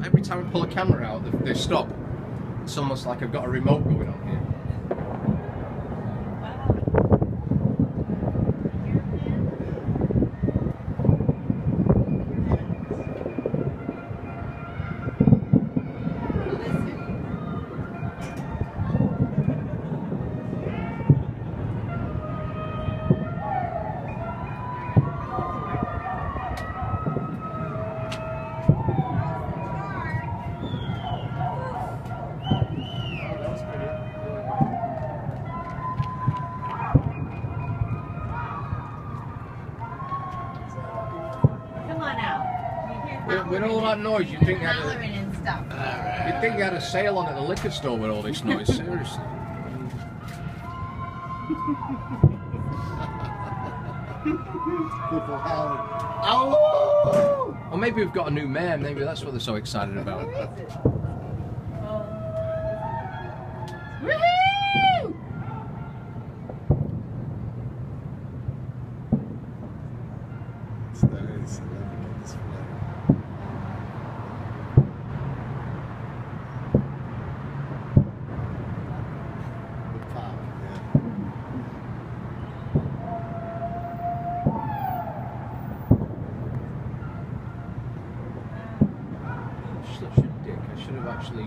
every time I pull a camera out, they stop. It's almost like I've got a remote going on here. With all that noise, you'd think you had a sale on at the liquor store with all this noise. Seriously. People howling. Ow! Or maybe we've got a new mayor. Maybe that's what they're so excited about. Woohoo! It's nice. This flag. The pop, yeah. Such a dick. I should have actually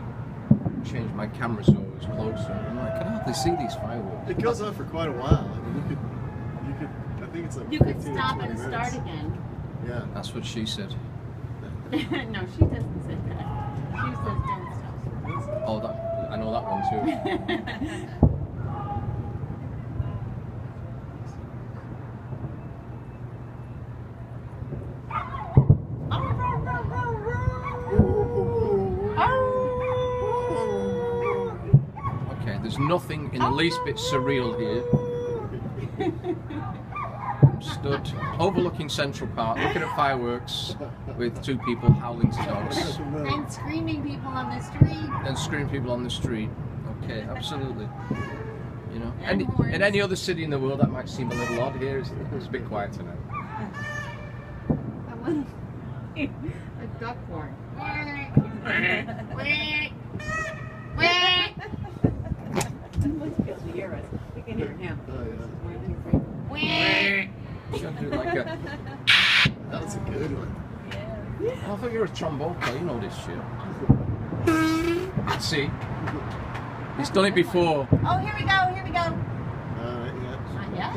changed my camera so it was closer. I'm like, I can hardly see these fireworks. It goes on for quite a while. I mean, you could. I think it's like. You could 15 or stop 20 and minutes. start again. Yeah, that's what she said. No, she doesn't say that. She says don't stop. Oh, that I know that one too. Okay, there's nothing in the least bit surreal here. I'm stood overlooking Central Park, looking at fireworks with two people howling to dogs. And screaming people on the street. And screaming people on the street. Okay, absolutely. You know, And horns. in any other city in the world that might seem a little odd. Here it's a bit quieter now. A duck horn. Let's be able to hear us. We can hear him. Oh, You gotta do like a. that was a good one. Yeah. I thought you were a trombone player. You know this shit. See, he's done it before. Oh, here we go. Here we go. Yeah. Not yet.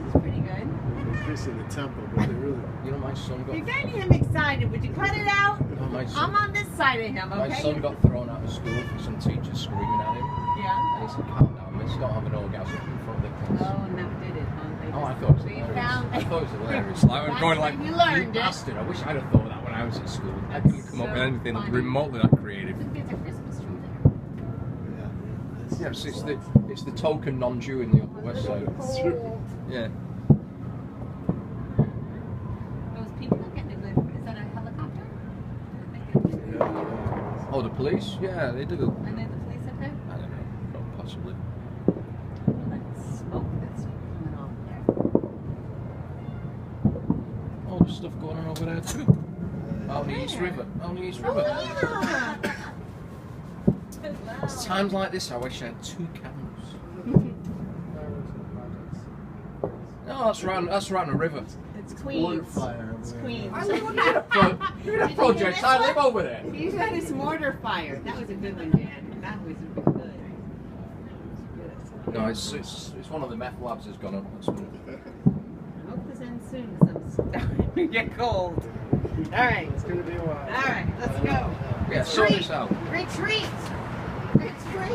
This is pretty good. They're increasing the tempo, but they really. You know, my son got. You're getting him excited. Would you cut it out? No, my I'm son, on this side of him, okay? my son got thrown out of school for some teacher screaming at him, Yeah. and he said, "Calm down, miss. Don't have an orgasm in front of the class." Oh, and that did it, huh? They Oh, I just- thought it was so you hilarious. found I thought it was hilarious. Like, I'm That's going where like, you learned it. bastard. I wish I'd have thought of that when I was at school. I couldn't come up with so anything funny. remotely that creative. Look, there's a Christmas tree Yeah. Yeah, it's the token non-Jew in the Upper West Side. It's true. Yeah. there. Those people are getting a good. Is that a helicopter? Oh, the police? Yeah, they do. And then the police up there? I don't know, possibly. That smoke that's coming off there. All the stuff going on over there too. Out in the East River. Out in the East River. It's times like this I wish I had two cameras. No, that's right on the river. It's Water Queens. fire. It's Queens. You're in a project. I live over there. You had this mortar fire. That was a good one, Dan. That was good. No, it's one of the meth labs has gone up. That's what I hope this ends soon because I'm starting to get cold. All right. It's gonna be a while. All right. Let's go. yeah, sort this out. Retreat.